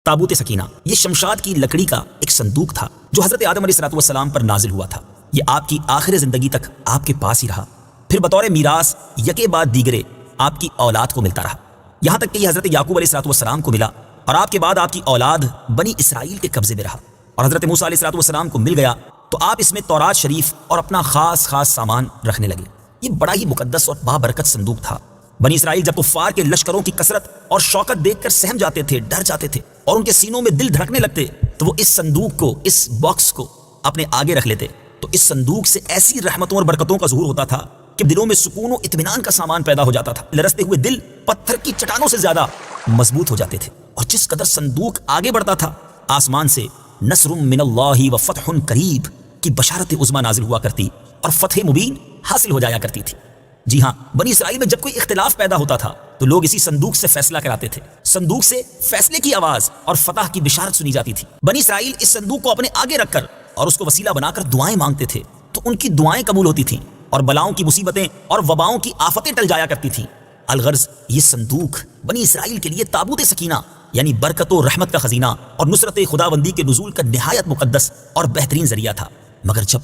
تابوت سکینہ یہ شمشاد کی لکڑی کا ایک صندوق تھا جو حضرت آدم علیہ الصلوۃ والسلام پر نازل ہوا تھا۔ یہ آپ کی آخر زندگی تک آپ کے پاس ہی رہا، پھر بطور میراث یکے بعد دیگرے آپ کی اولاد کو ملتا رہا، یہاں تک کہ یہ حضرت یعقوب علیہ الصلوۃ والسلام کو ملا اور آپ کے بعد آپ کی اولاد بنی اسرائیل کے قبضے میں رہا، اور حضرت موسیٰ علیہ الصلوۃ والسلام کو مل گیا تو آپ اس میں تورات شریف اور اپنا خاص سامان رکھنے لگے۔ یہ بڑا ہی مقدس اور بابرکت صندوق تھا۔ بنی اسرائیل جب کفار کے لشکروں کی کثرت اور شوکت دیکھ کر سہم جاتے تھے، ڈر جاتے تھے اور ان کے سینوں میں دل دھڑکنے لگتے تو وہ اس صندوق کو، اس باکس کو اپنے آگے رکھ لیتے، تو اس صندوق سے ایسی رحمتوں اور برکتوں کا ظہور ہوتا تھا کہ دلوں میں سکون و اطمینان کا سامان پیدا ہو جاتا تھا۔ لرزتے ہوئے دل پتھر کی چٹانوں سے زیادہ مضبوط ہو جاتے تھے، اور جس قدر صندوق آگے بڑھتا تھا آسمان سے نصر من اللہ و فتح قریب کی بشارت عظمی نازل ہوا کرتی اور فتح مبین حاصل ہو جایا کرتی تھی۔ جی ہاں، بنی اسرائیل میں جب کوئی اختلاف پیدا ہوتا تھا تو لوگ اسی صندوق سے فیصلہ کراتے تھے، صندوق سے فیصلے کی آواز اور فتح کی بشارت سنی جاتی تھی۔ بنی اسرائیل اس صندوق کو اپنے آگے رکھ کر اور اس کو وسیلہ بنا کر دعائیں مانگتے تھے تو ان کی دعائیں قبول ہوتی تھیں اور بلاؤں کی مصیبتیں اور وباؤں کی آفتیں ٹل جایا کرتی تھیں۔ الغرض یہ صندوق بنی اسرائیل کے لیے تابوت سکینہ یعنی برکت و رحمت کا خزینہ اور نصرت خداوندی کے نزول کا نہایت مقدس اور بہترین ذریعہ تھا۔ مگر جب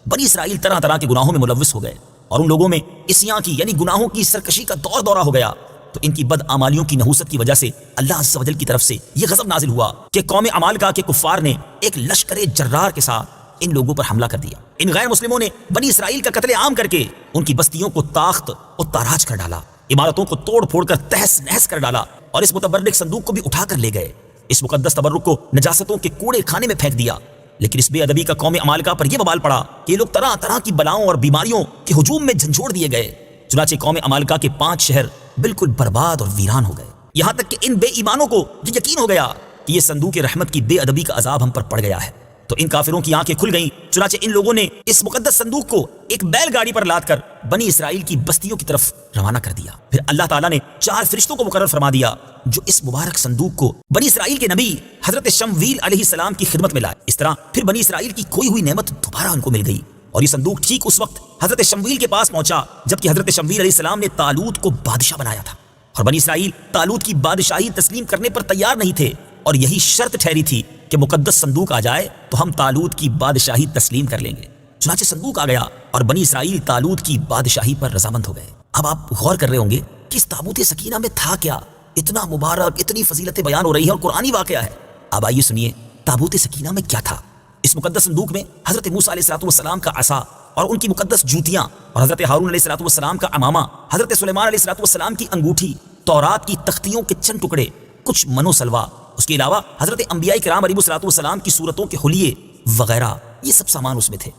بنی اسرائیل طرح طرح کے گناہوں میں ملوث ہو گئے اور ان لوگوں میں عصیاں کی یعنی گناہوں کی سرکشی کا دورہ ہو گیا تو ان کی بدعمالیوں کی نحوست کی وجہ سے اللہ عز و جل کی طرف سے یہ غضب نازل ہوا کہ قوم عمالقہ کے کفار نے ایک لشکر جرار کے ساتھ ان لوگوں پر حملہ کر دیا۔ ان غیر مسلموں نے بنی اسرائیل کا قتل عام کر کے ان کی بستیوں کو تاخت و تاراج کر ڈالا، عمارتوں کو توڑ پھوڑ کر تہس نہس کر ڈالا اور اس متبرک صندوق کو بھی اٹھا کر لے گئے۔ اس مقدس تبرک کو نجاستوں کے کوڑے خانے میں پھینک دیا۔ لیکن اس بے ادبی کا قوم عمالقہ پر یہ وبال پڑا کہ یہ لوگ طرح طرح کی بلاؤں اور بیماریوں کے ہجوم میں جھنجھوڑ دیے گئے۔ چنانچہ قوم عمالقہ کے 5 شہر بالکل برباد اور ویران ہو گئے، یہاں تک کہ ان بے ایمانوں کو یہ یقین ہو گیا کہ یہ صندوق رحمت کی بے ادبی کا عذاب ہم پر پڑ گیا ہے، تو ان کافروں کی آنکھیں کھل گئیں۔ چنانچہ ان لوگوں نے اس مقدس صندوق کو ایک بیل گاڑی پر لاد کر بنی اسرائیل کی بستیوں کی طرف روانہ کر دیا۔ پھر اللہ تعالیٰ نے 4 فرشتوں کو مقرر فرما دیا جو اس مبارک صندوق کو بنی اسرائیل کے نبی حضرت شمویل علیہ السلام کی خدمت میں لائے۔ اس طرح پھر بنی اسرائیل کی کھوئی ہوئی نعمت دوبارہ ان کو مل گئی، اور یہ صندوق ٹھیک اس وقت حضرت شمویل کے پاس پہنچا جبکہ حضرت شمویل علیہ السلام نے طالوت کو بادشاہ بنایا تھا، اور بنی اسرائیل طالوت کی بادشاہی تسلیم کرنے پر تیار نہیں تھے، اور یہی شرط ٹھہری تھی کہ مقدس صندوق آ جائے تو ہم طالوت کی بادشاہی تسلیم کر لیں گے۔ چنانچہ صندوق آ گیا اور بنی اسرائیل طالوت کی بادشاہی پر رضامند ہو گئے۔ اب آپ غور کر رہے ہوں گے کہ اس تابوت سکینہ میں تھا کیا؟ اتنا مبارک، اتنی فضیلتیں بیان ہو رہی ہیں اور قرآنی واقعہ ہے۔ اب آئیے سنیے تابوت سکینہ میں کیا تھا۔ اس مقدس صندوق میں حضرت موسیٰ علیہ الصلوۃ والسلام کا عصا اور ان کی مقدس جوتیاں، اور حضرت ہارون علیہ الصلوۃ والسلام کا عمامہ، حضرت سلیمان علیہ الصلوۃ والسلام کی انگوٹھی، تورات کی تختیوں کے چند ٹکڑے، کچھ منو سلوا، اس کے علاوہ حضرت انبیاء کرام علیہ الصلوۃ والسلام کی صورتوں کے حلیے وغیرہ، یہ سب سامان اس میں تھے۔